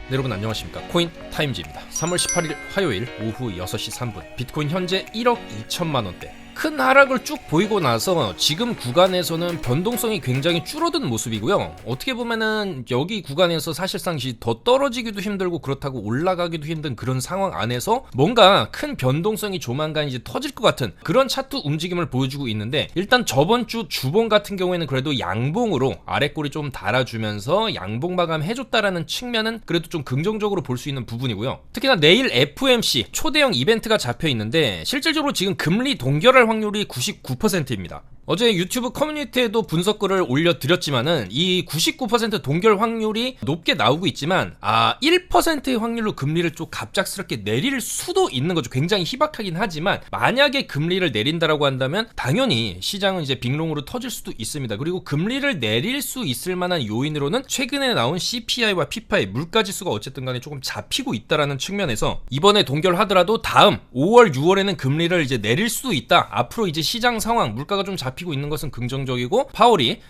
네, 여러분 안녕하십니까. 코인 타임즈입니다. 3월 18일 화요일 오후 6시 3분 비트코인 현재 1억 2천만 원대. 큰 하락을 쭉 보이고 나서 지금 구간에서는 변동성이 굉장히 줄어든 모습이고요. 어떻게 보면은 여기 구간에서 사실상 더 떨어지기도 힘들고 그렇다고 올라가기도 힘든 그런 상황 안에서 뭔가 큰 변동성이 조만간 이제 터질 것 같은 그런 차트 움직임을 보여주고 있는데, 일단 저번 주 주봉 같은 경우에는 그래도 양봉으로 아랫골이 좀 달아주면서 양봉 마감해줬다라는 측면은 그래도 좀 긍정적으로 볼 수 있는 부분이고요. 특히나 내일 FOMC 초대형 이벤트가 잡혀 있는데 실질적으로 지금 금리 동결할 확률이 99%입니다. 어제 유튜브 커뮤니티에도 분석글을 올려드렸지만은 이 99% 동결 확률이 높게 나오고 있지만 1%의 확률로 금리를 좀 갑작스럽게 내릴 수도 있는 거죠. 굉장히 희박하긴 하지만 만약에 금리를 내린다라고 한다면 당연히 시장은 이제 빅롱으로 터질 수도 있습니다. 그리고 금리를 내릴 수 있을 만한 요인으로는 최근에 나온 CPI와 PPI 물가지수가 어쨌든 간에 조금 잡히고 있다라는 측면에서 이번에 동결하더라도 다음 5월 6월에는 금리를 이제 내릴 수도 있다. 앞으로 이제 시장 상황 물가가 좀 잡히고 있는 것은 긍정적이고, 파월이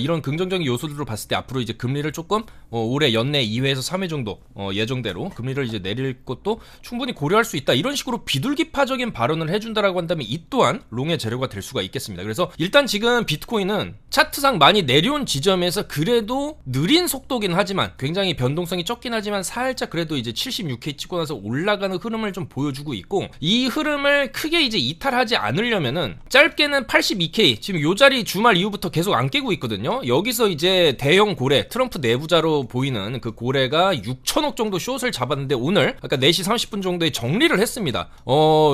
이런 긍정적인 요소들로 봤을 때 앞으로 이제 금리를 조금 올해 연내 2회에서 3회 정도 예정대로 금리를 이제 내릴 것도 충분히 고려할 수 있다. 이런 식으로 비둘기파적인 발언을 해준다라고 한다면 이 또한 롱의 재료가 될 수가 있겠습니다. 그래서 일단 지금 비트코인은 차트상 많이 내려온 지점에서 그래도 느린 속도긴 하지만 굉장히 변동성이 적긴 하지만 살짝 그래도 이제 76K 찍고 나서 올라가는 흐름을 좀 보여주고 있고, 이 흐름을 크게 이제 이탈하지 않으려면은 짧게는 82K 지금 요 자리 주말 이후부터 계속 안 깨고 있거든요. 여기서 이제 대형 고래 트럼프 내부자로 보이는 그 고래가 6천억 정도 숏을 잡았는데 오늘 아까 4시 30분 정도에 정리를 했습니다.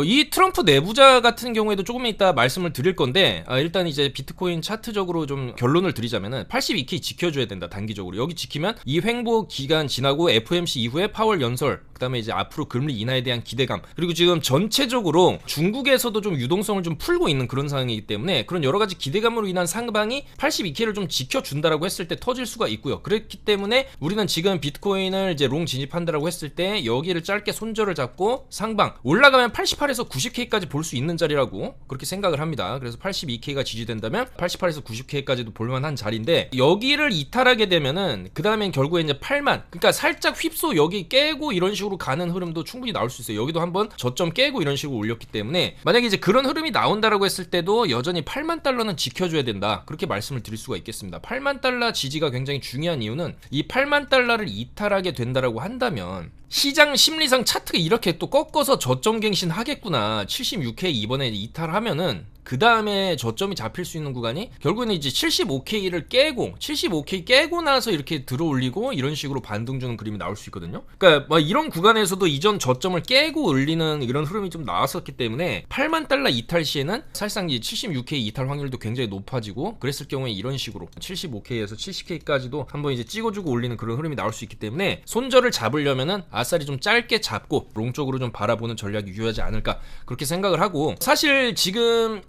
이 트럼프 내부자 같은 경우에도 조금 이따 말씀을 드릴 건데, 일단 이제 비트코인 차트적으로 좀 결론을 드리자면은 82K 지켜줘야 된다. 단기적으로 여기 지키면 이 횡보 기간 지나고 FOMC 이후에 파월 연설, 그 다음에 이제 앞으로 금리 인하에 대한 기대감, 그리고 지금 전체적으로 중국에서도 좀 유동성을 좀 풀고 있는 그런 상황이기 때문에 그런 여러 가지 기대감으로 인한 상방이 82K를 좀 지켜준다라고 했을 때 터질 수가 있고요. 그렇기 때문에 우리는 지금 비트코인을 이제 롱 진입한다라고 했을 때 여기를 짧게 손절을 잡고 상방 올라가면 88에서 90K까지 볼 수 있는 자리라고 그렇게 생각을 합니다. 그래서 82K가 지지된다면 88에서 90K까지도 볼만한 자리인데, 여기를 이탈하게 되면은 그 다음엔 결국에 이제 8만, 그러니까 살짝 휩소 여기 깨고 이런 식으로 가는 흐름도 충분히 나올 수 있어요. 여기도 한번 저점 깨고 이런 식으로 올렸기 때문에 만약에 이제 그런 흐름이 나온다라고 했을 때도 여전히 8만 달러는 지켜줘야 된다. 그렇게 말씀을 드릴 수가 있겠습니다. 8만 달러 지지가 굉장히 중요한 이유는 이 8만 달러를 이탈하게 된다라고 한다면 시장 심리상 차트가 이렇게 또 꺾어서 저점 갱신 하겠구나. 76K 이번에 이탈하면은 그 다음에 저점이 잡힐 수 있는 구간이 결국에는 이제 75K를 깨고 75K 깨고 나서 이렇게 들어올리고 이런 식으로 반등 주는 그림이 나올 수 있거든요. 그러니까 뭐 이런 구간에서도 이전 저점을 깨고 올리는 이런 흐름이 좀 나왔었기 때문에 8만 달러 이탈 시에는 사실상 이제 76K 이탈 확률도 굉장히 높아지고, 그랬을 경우에 이런 식으로 75K에서 70K까지도 한번 이제 찍어주고 올리는 그런 흐름이 나올 수 있기 때문에 손절을 잡으려면은 아싸리 좀 짧게 잡고 롱 쪽으로 좀 바라보는 전략이 유효하지 않을까 그렇게 생각을 하고, 사실 지금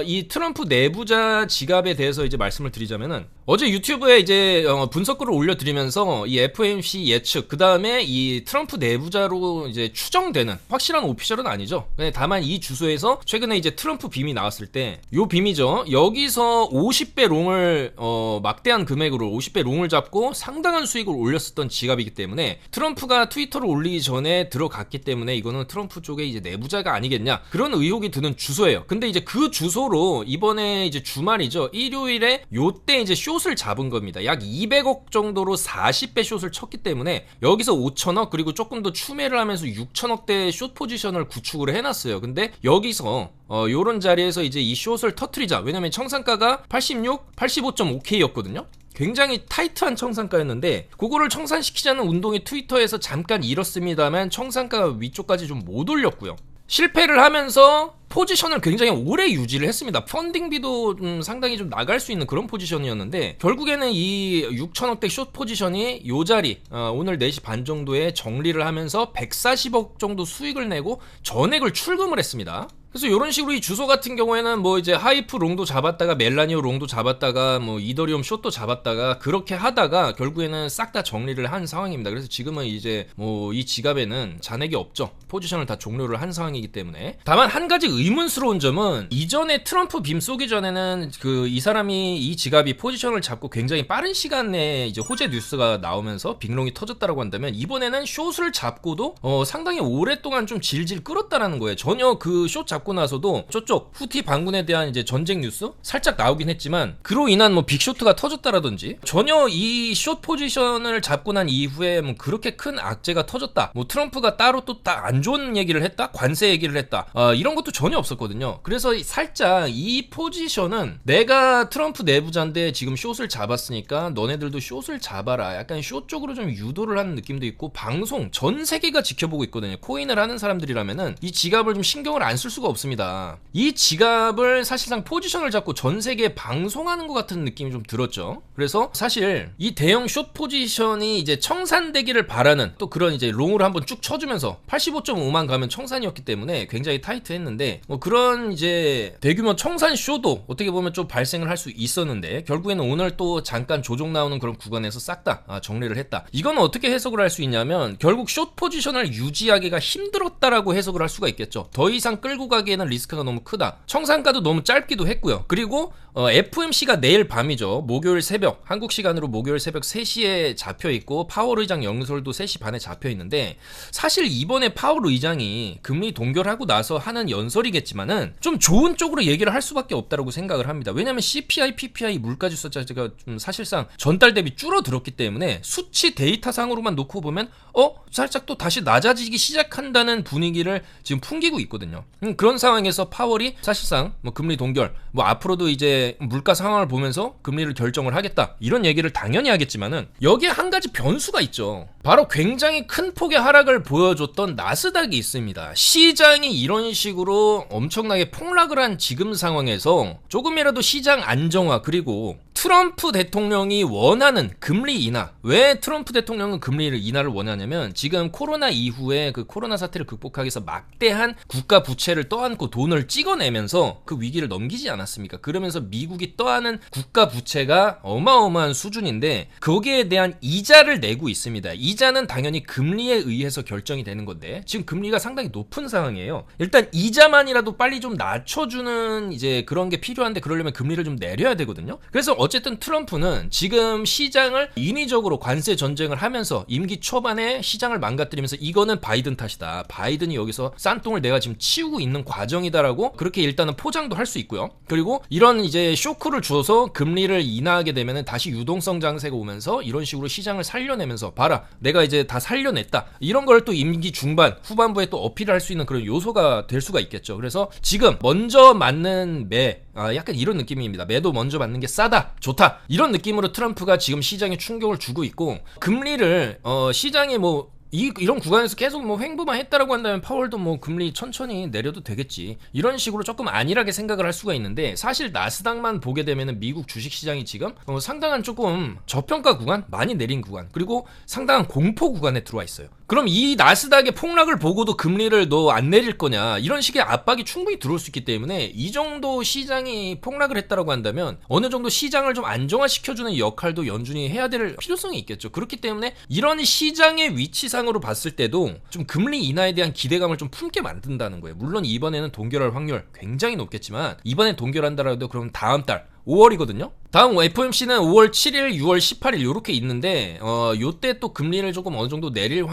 이 트럼프 내부자 지갑에 대해서 이제 말씀을 드리자면은 어제 유튜브에 이제 분석글을 올려드리면서 이 FOMC 예측, 그 다음에 이 트럼프 내부자로 이제 추정되는 확실한 오피셜은 아니죠. 다만 이 주소에서 최근에 이제 트럼프 빔이 나왔을 때 요 빔이죠. 여기서 50배 롱을 막대한 금액으로 50배 롱을 잡고 상당한 수익을 올렸었던 지갑이기 때문에 트럼프가 트위터를 올리기 전에 들어갔기 때문에 이거는 트럼프 쪽에 이제 내부자가 아니겠냐 그런 의혹이 드는 주소예요. 근데 이제 그 주소로 이번에 이제 주말이죠. 일요일에 요때 이제 숏을 잡은 겁니다. 약 200억 정도로 40배 숏을 쳤기 때문에 여기서 5천억 그리고 조금 더 추매를 하면서 6천억대 숏 포지션을 구축을 해놨어요. 근데 여기서 요런 자리에서 이제 이 숏을 터트리자. 왜냐면 청산가가 86, 85.5K였거든요. 굉장히 타이트한 청산가였는데 그거를 청산시키자는 운동이 트위터에서 잠깐 일었습니다만 청산가가 위쪽까지 좀 못 올렸고요. 실패를 하면서 포지션을 굉장히 오래 유지를 했습니다. 펀딩비도 상당히 좀 나갈 수 있는 그런 포지션이었는데 결국에는 이 6천억대 숏 포지션이 요 자리 오늘 4시 반 정도에 정리를 하면서 140억 정도 수익을 내고 전액을 출금을 했습니다. 그래서 이런 식으로 이 주소 같은 경우에는 뭐 이제 하이프 롱도 잡았다가 멜라니오 롱도 잡았다가 뭐 이더리움 숏도 잡았다가 그렇게 하다가 결국에는 싹 다 정리를 한 상황입니다. 그래서 지금은 이제 뭐 이 지갑에는 잔액이 없죠. 포지션을 다 종료를 한 상황이기 때문에. 다만 한 가지 의문스러운 점은 이전에 트럼프 빔 쏘기 전에는 그 이 사람이 이 지갑이 포지션을 잡고 굉장히 빠른 시간 내에 이제 호재 뉴스가 나오면서 빅롱이 터졌다라고 한다면 이번에는 숏을 잡고도 상당히 오랫동안 좀 질질 끌었다라는 거예요. 전혀 그 숏 잡고 나서도 저쪽 후티 반군에 대한 이제 전쟁 뉴스 살짝 나오긴 했지만 그로 인한 뭐 빅쇼트가 터졌다라든지 전혀 이 숏 포지션을 잡고 난 이후에 뭐 그렇게 큰 악재가 터졌다. 뭐 트럼프가 따로 또 안 좋은 얘기를 했다. 관세 얘기를 했다. 이런 것도 전혀 없었거든요. 그래서 살짝 이 포지션은 내가 트럼프 내부자인데 지금 숏을 잡았으니까 너네들도 숏을 잡아라. 약간 숏 쪽으로 좀 유도를 하는 느낌도 있고 방송 전 세계가 지켜보고 있거든요. 코인을 하는 사람들이라면은 이 지갑을 좀 신경을 안 쓸 수가 없습니다. 이 지갑을 사실상 포지션을 잡고 전 세계에 방송하는 것 같은 느낌이 좀 들었죠. 그래서 사실 이 대형 숏 포지션이 이제 청산되기를 바라는 또 그런 이제 롱을 한번 쭉 쳐주면서 85.5만 가면 청산이었기 때문에 굉장히 타이트했는데 뭐 그런 이제 대규모 청산 쇼도 어떻게 보면 좀 발생을 할 수 있었는데 결국에는 오늘 또 잠깐 조정 나오는 그런 구간에서 싹 다 정리를 했다. 이건 어떻게 해석을 할 수 있냐면 결국 숏 포지션을 유지하기가 힘들었다라고 해석을 할 수가 있겠죠. 더 이상 끌고 가기에는 리스크가 너무 크다. 청산가도 너무 짧기도 했고요. 그리고 FOMC가 내일 밤이죠. 목요일 새벽 한국 시간으로 목요일 새벽 3시에 잡혀있고 파월 의장 연설도 3시 반에 잡혀있는데 사실 이번에 파월 의장이 금리 동결하고 나서 하는 연설이겠지만은 좀 좋은 쪽으로 얘기를 할 수밖에 없다고 생각을 합니다. 왜냐면 CPI, PPI 물가지수 자체가 좀 사실상 전달 대비 줄어들었기 때문에 수치 데이터상으로만 놓고 보면 살짝 또 다시 낮아지기 시작한다는 분위기를 지금 풍기고 있거든요. 그런 상황에서 파월이 사실상 뭐 금리 동결 뭐 앞으로도 이제 물가 상황을 보면서 금리를 결정을 하겠다 이런 얘기를 당연히 하겠지만은 여기에 한 가지 변수가 있죠. 바로 굉장히 큰 폭의 하락을 보여줬던 나스닥이 있습니다. 시장이 이런 식으로 엄청나게 폭락을 한 지금 상황에서 조금이라도 시장 안정화 그리고 트럼프 대통령이 원하는 금리 인하. 왜 트럼프 대통령은 금리 인하를 원하냐면 지금 코로나 이후에 그 코로나 사태를 극복하기 위해서 막대한 국가 부채를 떠안고 돈을 찍어내면서 그 위기를 넘기지 않았습니까? 그러면서 미국이 떠안은 국가 부채가 어마어마한 수준인데 거기에 대한 이자를 내고 있습니다. 이자는 당연히 금리에 의해서 결정이 되는 건데 지금 금리가 상당히 높은 상황이에요. 일단 이자만이라도 빨리 좀 낮춰주는 이제 그런 게 필요한데 그러려면 금리를 좀 내려야 되거든요. 그래서 어쨌든 트럼프는 지금 시장을 인위적으로 관세 전쟁을 하면서 임기 초반에 시장을 망가뜨리면서 이거는 바이든 탓이다. 바이든이 여기서 싼똥을 내가 지금 치우고 있는 과정이다라고 그렇게 일단은 포장도 할 수 있고요. 그리고 이런 이제 쇼크를 주어서 금리를 인하하게 되면은 다시 유동성 장세가 오면서 이런 식으로 시장을 살려내면서 봐라 내가 이제 다 살려냈다. 이런 걸 또 임기 중반 후반부에 또 어필을 할 수 있는 그런 요소가 될 수가 있겠죠. 그래서 지금 먼저 맞는 매 약간 이런 느낌입니다. 매도 먼저 맞는 게 싸다 좋다 이런 느낌으로 트럼프가 지금 시장에 충격을 주고 있고 금리를 시장에 뭐 이런 구간에서 계속 뭐 횡보만 했다라고 한다면 파월도 뭐 금리 천천히 내려도 되겠지 이런 식으로 조금 안일하게 생각을 할 수가 있는데 사실 나스닥만 보게 되면은 미국 주식시장이 지금 상당한 조금 저평가 구간 많이 내린 구간 그리고 상당한 공포 구간에 들어와 있어요. 그럼 이 나스닥의 폭락을 보고도 금리를 너 안 내릴 거냐 이런 식의 압박이 충분히 들어올 수 있기 때문에 이 정도 시장이 폭락을 했다라고 한다면 어느 정도 시장을 좀 안정화시켜주는 역할도 연준이 해야 될 필요성이 있겠죠. 그렇기 때문에 이런 시장의 위치상으로 봤을 때도 좀 금리 인하에 대한 기대감을 좀 품게 만든다는 거예요. 물론 이번에는 동결할 확률 굉장히 높겠지만 이번에 동결한다라도 그럼 다음 달 5월이거든요. 다음 FOMC는 5월 7일, 6월 18일 요렇게 있는데 요때 또 금리를 조금 어느 정도 내릴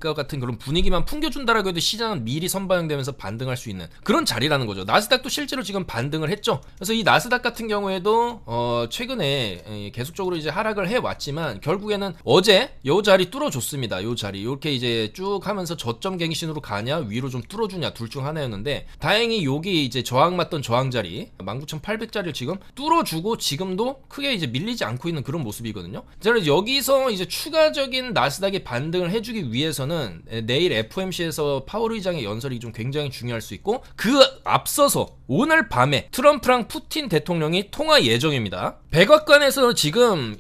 것 같은 그런 분위기만 풍겨준다라고 해도 시장은 미리 선반영되면서 반등할 수 있는 그런 자리라는 거죠. 나스닥도 실제로 지금 반등을 했죠. 그래서 이 나스닥 같은 경우에도 최근에 계속적으로 이제 하락을 해왔지만 결국에는 어제 요 자리 뚫어줬습니다. 요 자리 요렇게 이제 쭉 하면서 저점 갱신으로 가냐 위로 좀 뚫어주냐 둘 중 하나였는데 다행히 여기 이제 저항 맞던 저항 자리 19,800자리를 지금 뚫어주고 지금도 크게 이제 밀리지 않고 있는 그런 모습이거든요. 그래서 여기서 이제 추가적인 나스닥이 반등을 해주기 위해서는 내일 FOMC에서 파월 의장의 연설이 좀 굉장히 중요할 수 있고 그 앞서서 오늘 밤에 트럼프랑 푸틴 대통령이 통화 예정입니다. 백악관에서 지금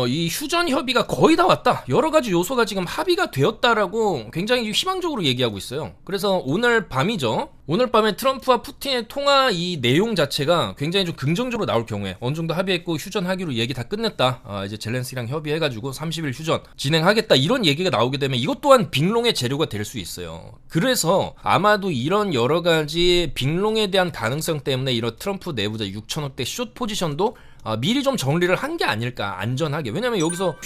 이 휴전 협의가 거의 다 왔다. 여러 가지 요소가 지금 합의가 되었다라고 굉장히 희망적으로 얘기하고 있어요. 그래서 오늘 밤이죠. 오늘 밤에 트럼프와 푸틴의 통화 이 내용 자체가 굉장히 좀 긍정적으로 나올 경우에 어느 정도 합의했고 휴전하기로 얘기 다 끝냈다. 이제 젤렌스키랑 협의해가지고 30일 휴전 진행하겠다. 이런 얘기가 나오게 되면 이것 또한 빅롱의 재료가 될 수 있어요. 그래서 아마도 이런 여러 가지 빅롱에 대한 가능성 때문에 이런 트럼프 내부자 6천억대 숏 포지션도 미리 좀 정리를 한 게 아닐까, 안전하게. 왜냐면 여기서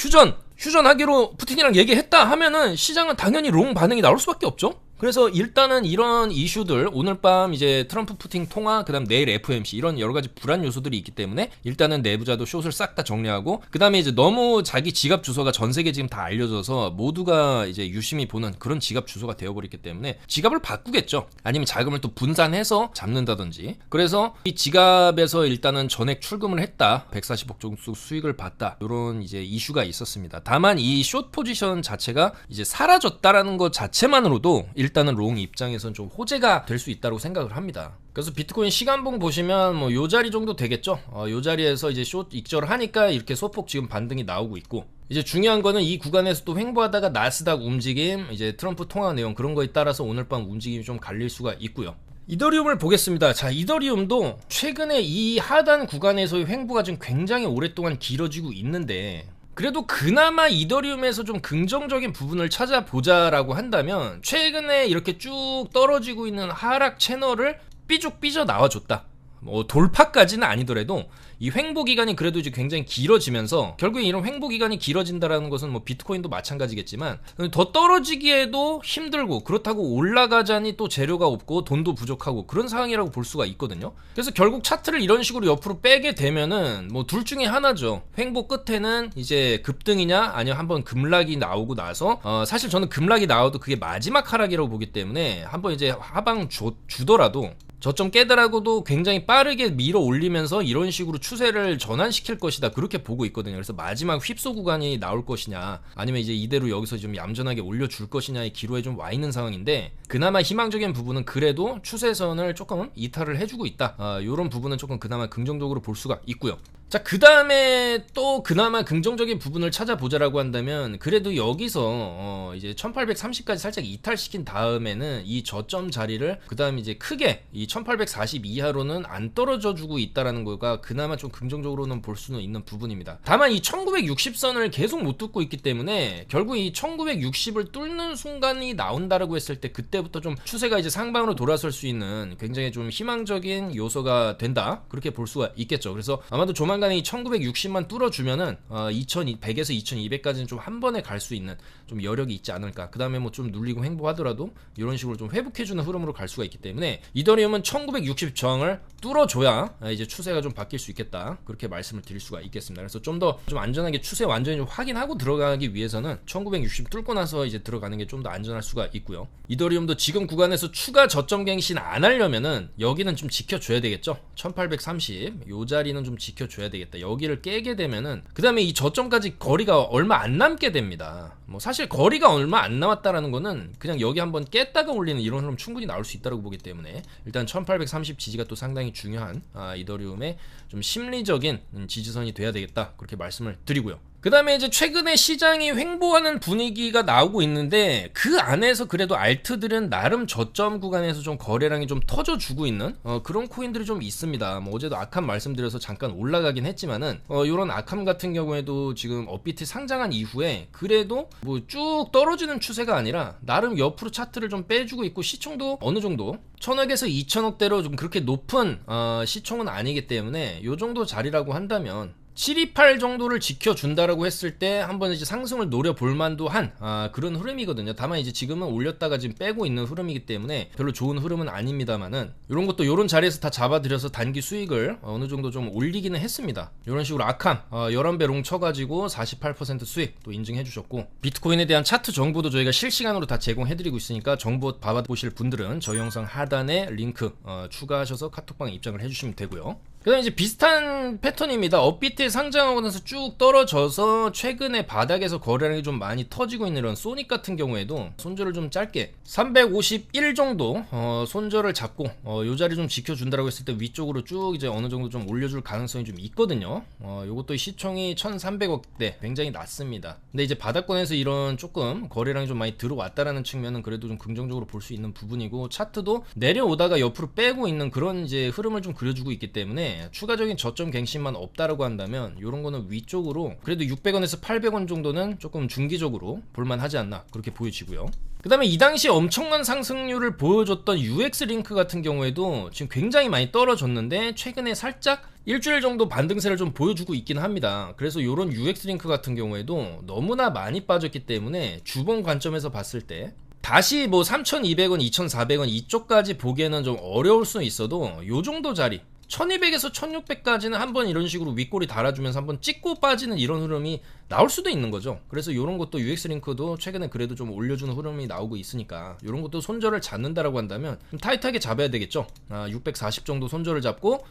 휴전하기로 푸틴이랑 얘기했다 하면은 시장은 당연히 롱 반응이 나올 수밖에 없죠. 그래서 일단은 이런 이슈들 오늘 밤 이제 트럼프 푸틴 통화 그다음 내일 FOMC 이런 여러 가지 불안 요소들이 있기 때문에 일단은 내부자도 숏을 싹 다 정리하고 그다음에 이제 너무 자기 지갑 주소가 전 세계 지금 다 알려져서 모두가 이제 유심히 보는 그런 지갑 주소가 되어버렸기 때문에 지갑을 바꾸겠죠. 아니면 자금을 또 분산해서 잡는다든지. 그래서 이 지갑에서 일단은 전액 출금을 했다. 140억 정도 수익을 봤다. 이런 이제 이슈가 있었습니다. 다만 이 숏 포지션 자체가 이제 사라졌다라는 것 자체만으로도 일단은 롱 입장에선 좀 호재가 될 수 있다고 생각을 합니다. 그래서 비트코인 시간봉 보시면 뭐 요 자리 정도 되겠죠. 요 자리에서 이제 숏 익절을 하니까 이렇게 소폭 지금 반등이 나오고 있고 이제 중요한 거는 이 구간에서 또 횡보하다가 나스닥 움직임 이제 트럼프 통화 내용 그런 거에 따라서 오늘 밤 움직임이 좀 갈릴 수가 있고요. 이더리움을 보겠습니다. 자, 이더리움도 최근에 이 하단 구간에서의 횡보가 지금 굉장히 오랫동안 길어지고 있는데 그래도 그나마 이더리움에서 좀 긍정적인 부분을 찾아보자라고 한다면 최근에 이렇게 쭉 떨어지고 있는 하락 채널을 삐죽 삐져 나와줬다. 뭐 돌파까지는 아니더라도 이 횡보 기간이 그래도 이제 굉장히 길어지면서 결국에 이런 횡보 기간이 길어진다라는 것은 뭐 비트코인도 마찬가지겠지만 더 떨어지기에도 힘들고 그렇다고 올라가자니 또 재료가 없고 돈도 부족하고 그런 상황이라고 볼 수가 있거든요. 그래서 결국 차트를 이런 식으로 옆으로 빼게 되면은 뭐 둘 중에 하나죠. 횡보 끝에는 이제 급등이냐 아니면 한번 급락이 나오고 나서 사실 저는 급락이 나와도 그게 마지막 하락이라고 보기 때문에 한번 이제 하방 주더라도 저점 깨더라고도 굉장히 빠르게 밀어 올리면서 이런 식으로 추세를 전환시킬 것이다 그렇게 보고 있거든요. 그래서 마지막 휩소 구간이 나올 것이냐 아니면 이제 이대로 여기서 좀 얌전하게 올려줄 것이냐의 기로에 좀 와 있는 상황인데 그나마 희망적인 부분은 그래도 추세선을 조금 이탈을 해주고 있다. 이런 부분은 조금 그나마 긍정적으로 볼 수가 있고요. 자, 그 다음에 또 그나마 긍정적인 부분을 찾아보자라고 한다면 그래도 여기서 이제 1830까지 살짝 이탈시킨 다음에는 이 저점 자리를 그 다음에 이제 크게 이 1840 이하로는 안 떨어져 주고 있다라는 거가 그나마 좀 긍정적으로는 볼 수는 있는 부분입니다. 다만 이 1960선을 계속 못 뚫고 있기 때문에 결국 이 1960을 뚫는 순간이 나온다라고 했을 때 그때부터 좀 추세가 이제 상방으로 돌아설 수 있는 굉장히 좀 희망적인 요소가 된다 그렇게 볼 수가 있겠죠. 그래서 아마도 조만간에 이 1960만 뚫어주면은 2100에서 2200까지는 좀 한 번에 갈 수 있는 좀 여력이 있지 않을까. 그 다음에 뭐 좀 눌리고 횡보하더라도 이런 식으로 좀 회복해주는 흐름으로 갈 수가 있기 때문에 이더리움은 1960 저항을 뚫어줘야 이제 추세가 좀 바뀔 수 있겠다 그렇게 말씀을 드릴 수가 있겠습니다. 그래서 좀 더 좀 안전하게 추세 완전히 좀 확인하고 들어가기 위해서는 1960 뚫고 나서 이제 들어가는 게 좀 더 안전할 수가 있고요. 이더리움도 지금 구간에서 추가 저점 갱신 안 하려면은 여기는 좀 지켜줘야 되겠죠. 1830 요 자리는 좀 지켜줘야 되겠다. 여기를 깨게 되면은 그 다음에 이 저점까지 거리가 얼마 안 남게 됩니다. 뭐 사실 거리가 얼마 안 남았다라는 거는 그냥 여기 한번 깼다가 올리는 이런 흐름 충분히 나올 수 있다고 보기 때문에 일단 1830 지지가 또 상당히 중요한 이더리움의 좀 심리적인 지지선이 돼야 되겠다 그렇게 말씀을 드리고요. 그 다음에 이제 최근에 시장이 횡보하는 분위기가 나오고 있는데 그 안에서 그래도 알트들은 나름 저점 구간에서 좀 거래량이 좀 터져주고 있는 그런 코인들이 좀 있습니다. 뭐 어제도 아캄 말씀드려서 잠깐 올라가긴 했지만은 요런 아캄 같은 경우에도 지금 업비트 상장한 이후에 그래도 뭐 쭉 떨어지는 추세가 아니라 나름 옆으로 차트를 좀 빼주고 있고 시총도 어느 정도 1000억에서 2000억대로 좀 그렇게 높은 시총은 아니기 때문에 요 정도 자리라고 한다면 728 정도를 지켜준다라고 했을 때 한번 이제 상승을 노려볼 만도 한 그런 흐름이거든요. 다만 이제 지금은 올렸다가 지금 빼고 있는 흐름이기 때문에 별로 좋은 흐름은 아닙니다만은 이런 것도 이런 자리에서 다 잡아들여서 단기 수익을 어느 정도 좀 올리기는 했습니다. 이런 식으로 아캄 11배 롱 쳐가지고 48% 수익 또 인증해 주셨고 비트코인에 대한 차트 정보도 저희가 실시간으로 다 제공해드리고 있으니까 정보 받아보실 분들은 저희 영상 하단에 링크 추가하셔서 카톡방에 입장을 해주시면 되고요. 그다음 이제 비슷한 패턴입니다. 업비트에 상장하고 나서 쭉 떨어져서 최근에 바닥에서 거래량이 좀 많이 터지고 있는 이런 소닉 같은 경우에도 손절을 좀 짧게 351 정도 손절을 잡고 요 자리 좀 지켜준다라고 했을 때 위쪽으로 쭉 이제 어느 정도 좀 올려줄 가능성이 좀 있거든요. 요것도 시총이 1300억대 굉장히 낮습니다. 근데 이제 바닥권에서 이런 조금 거래량이 좀 많이 들어왔다라는 측면은 그래도 좀 긍정적으로 볼 수 있는 부분이고, 차트도 내려오다가 옆으로 빼고 있는 그런 이제 흐름을 좀 그려주고 있기 때문에 추가적인 저점 갱신만 없다라고 한다면 이런 거는 위쪽으로 그래도 600원에서 800원 정도는 조금 중기적으로 볼만하지 않나 그렇게 보여지고요. 그 다음에 이 당시 엄청난 상승률을 보여줬던 UX링크 같은 경우에도 지금 굉장히 많이 떨어졌는데 최근에 살짝 일주일 정도 반등세를 좀 보여주고 있긴 합니다. 그래서 이런 UX링크 같은 경우에도 너무나 많이 빠졌기 때문에 주봉 관점에서 봤을 때 다시 뭐 3,200원, 2,400원 이쪽까지 보기에는 좀 어려울 수 있어도 요 정도 자리 1200에서 1600까지는 한번 이런 식으로 윗꼬리 달아주면서 한번 찍고 빠지는 이런 흐름이 나올 수도 있는 거죠. 그래서 이런 것도 UX링크도 최근에 그래도 좀 올려주는 흐름이 나오고 있으니까 이런 것도 손절을 잡는다라고 한다면 좀 타이트하게 잡아야 되겠죠. 640 정도 손절을 잡고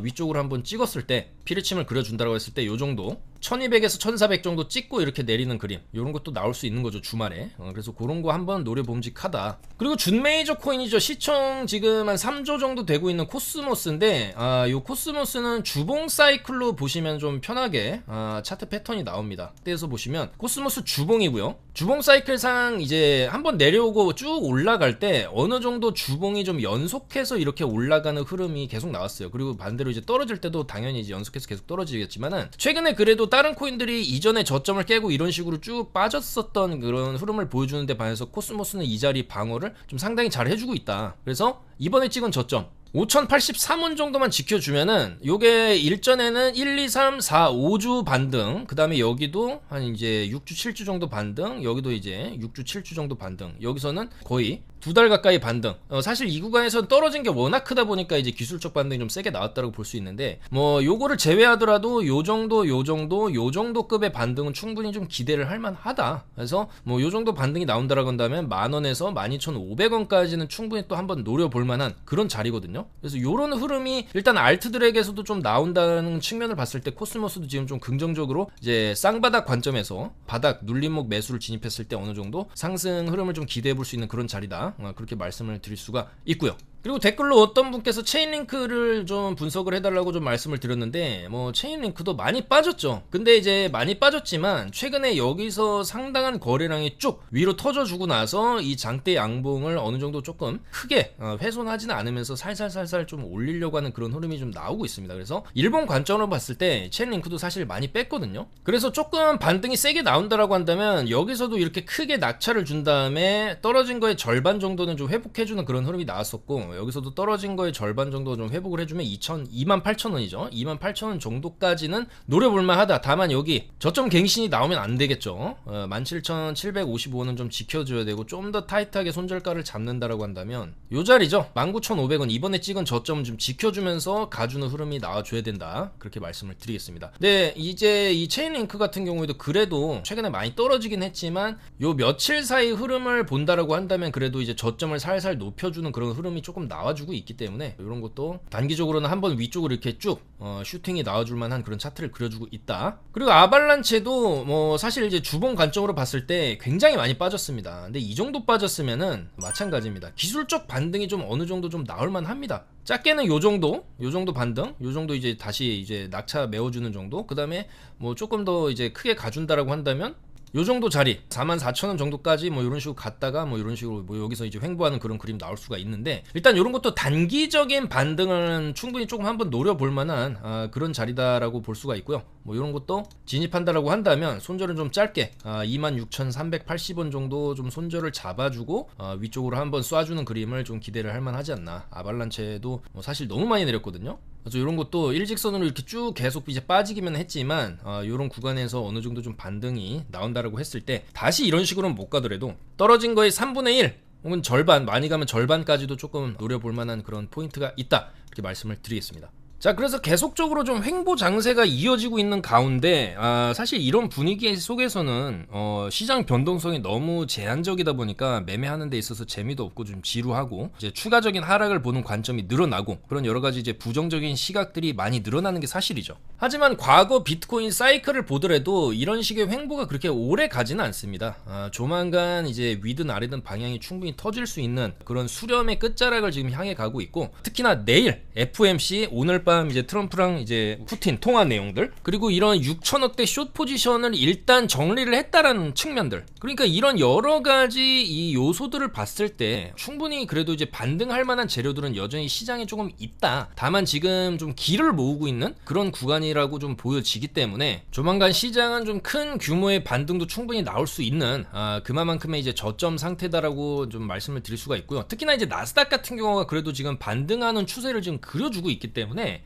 위쪽으로 한번 찍었을 때 피르침을 그려준다라고 했을 때 요 정도 1200에서 1400 정도 찍고 이렇게 내리는 그림 이런 것도 나올 수 있는 거죠, 주말에. 그래서 그런 거 한번 노려봄직하다. 그리고 준 메이저 코인이죠. 시총 지금 한 3조 정도 되고 있는 코스모스인데 요 코스모스는 주봉 사이클로 보시면 좀 편하게 차트 패턴이 나옵니다. 그때에서 보시면 코스모스 주봉이고요. 주봉 사이클상 이제 한번 내려오고 쭉 올라갈 때 어느 정도 주봉이 좀 연속해서 이렇게 올라가는 흐름이 계속 나왔어요. 그리고 반대로 이제 떨어질 때도 당연히 이제 연속해서 계속 떨어지겠지만은 최근에 그래도 다른 코인들이 이전에 저점을 깨고 이런 식으로 쭉 빠졌었던 그런 흐름을 보여주는데 반해서 코스모스는 이 자리 방어를 좀 상당히 잘 해주고 있다. 그래서 이번에 찍은 저점 5083원 정도만 지켜주면은 요게 일전에는 1, 2, 3, 4, 5주 반등, 그 다음에 여기도 한 이제 6주, 7주 정도 반등, 여기도 이제 6주, 7주 정도 반등, 여기서는 거의 2달 가까이 반등. 사실 이 구간에서 떨어진 게 워낙 크다 보니까 이제 기술적 반등이 좀 세게 나왔다고 볼 수 있는데, 뭐 요거를 제외하더라도 요 정도 급의 반등은 충분히 좀 기대를 할 만하다. 그래서 뭐 요 정도 반등이 나온다라고 한다면 10,000원에서 12,500원까지는 충분히 또 한번 노려볼 만한 그런 자리거든요. 그래서 요런 흐름이 일단 알트들에게서도 좀 나온다는 측면을 봤을 때 코스모스도 지금 좀 긍정적으로 이제 쌍바닥 관점에서 바닥 눌림목 매수를 진입했을 때 어느 정도 상승 흐름을 좀 기대해 볼 수 있는 그런 자리다. 그렇게 말씀을 드릴 수가 있고요. 그리고 댓글로 어떤 분께서 체인링크를 좀 분석을 해달라고 좀 말씀을 드렸는데, 뭐 체인링크도 많이 빠졌죠. 근데 이제 많이 빠졌지만 최근에 여기서 상당한 거래량이 쭉 위로 터져주고 나서 이 장대 양봉을 어느 정도 조금 크게 훼손하지는 않으면서 살살살살 좀 올리려고 하는 그런 흐름이 좀 나오고 있습니다. 그래서 일본 관점으로 봤을 때 체인링크도 사실 많이 뺐거든요. 그래서 조금 반등이 세게 나온다라고 한다면 여기서도 이렇게 크게 낙차를 준 다음에 떨어진 거의 절반 정도는 좀 회복해주는 그런 흐름이 나왔었고, 여기서도 떨어진 거의 절반 정도 좀 회복을 해주면 28,000원이죠. 28,000원 정도까지는 노려볼만 하다. 다만 여기 저점 갱신이 나오면 안 되겠죠. 17,755원은 좀 지켜줘야 되고 좀 더 타이트하게 손절가를 잡는다라고 한다면 요 자리죠. 19,500원 이번에 찍은 저점 좀 지켜주면서 가주는 흐름이 나와줘야 된다. 그렇게 말씀을 드리겠습니다. 네, 이제 이 체인링크 같은 경우에도 그래도 최근에 많이 떨어지긴 했지만 요 며칠 사이 흐름을 본다라고 한다면 그래도 이제 저점을 살살 높여주는 그런 흐름이 조금 나와주고 있기 때문에 이런 것도 단기적으로는 한번 위쪽으로 이렇게 쭉 슈팅이 나와줄 만한 그런 차트를 그려주고 있다. 그리고 아발란체도 뭐 사실 이제 주봉 관점으로 봤을 때 굉장히 많이 빠졌습니다. 근데 이 정도 빠졌으면은 마찬가지입니다. 기술적 반등이 좀 어느 정도 좀 나올 만합니다. 작게는 요 정도 반등, 요 정도 이제 다시 이제 낙차 메워주는 정도. 그 다음에 뭐 조금 더 이제 크게 가준다라고 한다면 요 정도 자리 44,000원 정도까지 뭐 이런 식으로 갔다가 뭐 이런 식으로 뭐 여기서 이제 횡보하는 그런 그림 나올 수가 있는데, 일단 이런 것도 단기적인 반등은 충분히 조금 한번 노려볼 만한 그런 자리다라고 볼 수가 있고요. 뭐 이런 것도 진입한다라고 한다면 손절은 좀 짧게 26,380원 정도 좀 손절을 잡아주고 위쪽으로 한번 쏴주는 그림을 좀 기대를 할 만하지 않나. 아발란체도 뭐 사실 너무 많이 내렸거든요. 그래서 이런 것도 일직선으로 이렇게 쭉 계속 이제 빠지기만 했지만 이런 구간에서 어느 정도 좀 반등이 나온다라고 했을 때 다시 이런 식으로는 못 가더라도 떨어진 거의 3분의 1 혹은 절반, 많이 가면 절반까지도 조금 노려볼 만한 그런 포인트가 있다. 이렇게 말씀을 드리겠습니다. 자, 그래서 계속적으로 좀 횡보 장세가 이어지고 있는 가운데 사실 이런 분위기 속에서는 시장 변동성이 너무 제한적이다 보니까 매매하는 데 있어서 재미도 없고 좀 지루하고 이제 추가적인 하락을 보는 관점이 늘어나고 그런 여러 가지 이제 부정적인 시각들이 많이 늘어나는 게 사실이죠. 하지만 과거 비트코인 사이클을 보더라도 이런 식의 횡보가 그렇게 오래 가지는 않습니다. 조만간 이제 위든 아래든 방향이 충분히 터질 수 있는 그런 수렴의 끝자락을 지금 향해 가고 있고, 특히나 내일 FOMC 오늘 밤 이제 트럼프랑 이제 푸틴 통화 내용들, 그리고 이런 6천억대 숏 포지션을 일단 정리를 했다라는 측면들, 그러니까 이런 여러 가지 이 요소들을 봤을 때 충분히 그래도 이제 반등할 만한 재료들은 여전히 시장에 조금 있다. 다만 지금 좀 기를 모으고 있는 그런 구간이라고 좀 보여지기 때문에 조만간 시장은 좀 큰 규모의 반등도 충분히 나올 수 있는 그만큼의 이제 저점 상태다라고 좀 말씀을 드릴 수가 있고요. 특히나 이제 나스닥 같은 경우가 그래도 지금 반등하는 추세를 지금 그려주고 있기 때문에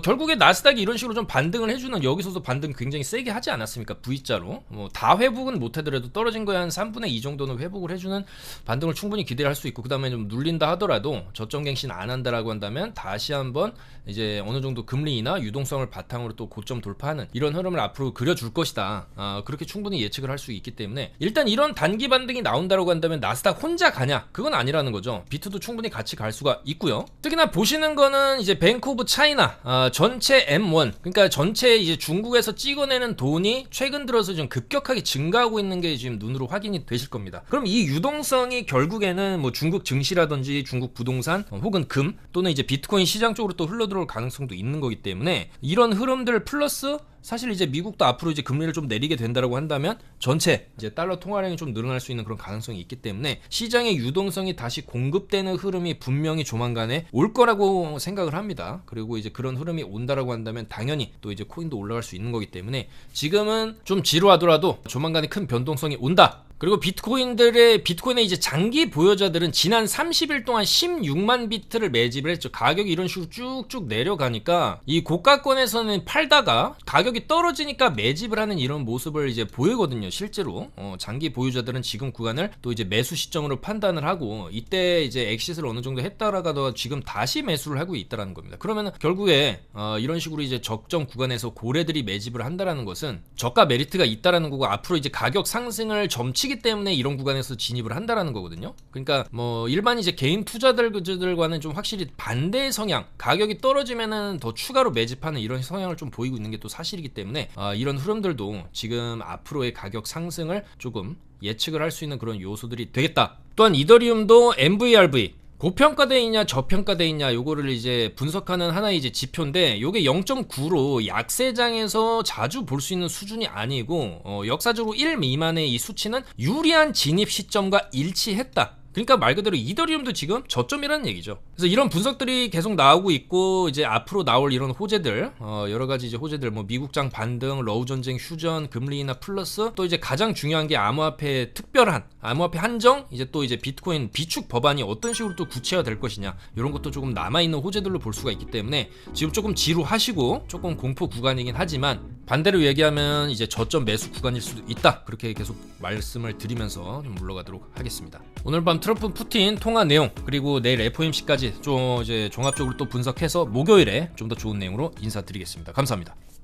결국에 나스닥이 이런 식으로 좀 반등을 해주는, 여기서도 반등 굉장히 세게 하지 않았습니까? V자로 다 회복은 못하더라도 떨어진 거에 한 3분의 2 정도는 회복을 해주는 반등을 충분히 기대할 수 있고, 그 다음에 좀 눌린다 하더라도 저점 갱신 안 한다라고 한다면 다시 한번 이제 어느 정도 금리나 유동성을 바탕으로 또 고점 돌파하는 이런 흐름을 앞으로 그려줄 것이다. 그렇게 충분히 예측을 할 수 있기 때문에 일단 이런 단기 반등이 나온다라고 한다면 나스닥 혼자 가냐? 그건 아니라는 거죠. 비트도 충분히 같이 갈 수가 있고요. 특히나 보시는 거는 이제 뱅크 오브 차이나 전체 M1, 그러니까 전체 이제 중국에서 찍어내는 돈이 최근 들어서 좀 급격하게 증가하고 있는 게 지금 눈으로 확인이 되실 겁니다. 그럼 이 유동성이 결국에는 뭐 중국 증시라든지 중국 부동산 혹은 금 또는 이제 비트코인 시장 쪽으로 또 흘러들어올 가능성도 있는 거기 때문에 이런 흐름들 플러스 사실 이제 미국도 앞으로 이제 금리를 좀 내리게 된다라고 한다면 전체 이제 달러 통화량이 좀 늘어날 수 있는 그런 가능성이 있기 때문에 시장의 유동성이 다시 공급되는 흐름이 분명히 조만간에 올 거라고 생각을 합니다. 그리고 이제 그런 흐름이 온다라고 한다면 당연히 또 이제 코인도 올라갈 수 있는 거기 때문에 지금은 좀 지루하더라도 조만간에 큰 변동성이 온다. 그리고 비트코인의 이제 장기 보유자들은 지난 30일 동안 16만 비트를 매집을 했죠. 가격이 이런 식으로 쭉쭉 내려가니까 이 고가권에서는 팔다가 가격이 떨어지니까 매집을 하는 이런 모습을 이제 보이거든요. 실제로 장기 보유자들은 지금 구간을 또 이제 매수 시점으로 판단을 하고 이때 이제 엑싯을 어느 정도 했다가도 지금 다시 매수를 하고 있다라는 겁니다. 그러면 결국에 이런 식으로 이제 적정 구간에서 고래들이 매집을 한다라는 것은 저가 메리트가 있다라는 거고, 앞으로 이제 가격 상승을 점치기 때문에 이런 구간에서 진입을 한다라는 거거든요. 그러니까 뭐 일반 이제 개인 투자들과는 좀 확실히 반대의 성향, 가격이 떨어지면은 더 추가로 매집하는 이런 성향을 좀 보이고 있는 게 또 사실이기 때문에 이런 흐름들도 지금 앞으로의 가격 상승을 조금 예측을 할 수 있는 그런 요소들이 되겠다. 또한 이더리움도 MVRV 고평가돼 있냐 저평가돼 있냐 요거를 이제 분석하는 하나의 이제 지표인데, 요게 0.9로 약세장에서 자주 볼 수 있는 수준이 아니고 역사적으로 1 미만의 이 수치는 유리한 진입 시점과 일치했다. 그러니까 말 그대로 이더리움도 지금 저점이라는 얘기죠. 그래서 이런 분석들이 계속 나오고 있고, 이제 앞으로 나올 이런 호재들, 여러 가지 이제 호재들, 뭐 미국장 반등, 러우 전쟁 휴전, 금리 인하 플러스 또 이제 가장 중요한 게 암호화폐 특별한, 암호화폐 한정, 이제 또 이제 비트코인 비축 법안이 어떤 식으로 또 구체화될 것이냐, 이런 것도 조금 남아있는 호재들로 볼 수가 있기 때문에 지금 조금 지루하시고 조금 공포 구간이긴 하지만 반대로 얘기하면 이제 저점 매수 구간일 수도 있다. 그렇게 계속 말씀을 드리면서 좀 물러가도록 하겠습니다. 오늘 밤 트럼프 푸틴 통화 내용, 그리고 내일 FOMC까지 좀 이제 종합적으로 또 분석해서 목요일에 좀 더 좋은 내용으로 인사드리겠습니다. 감사합니다.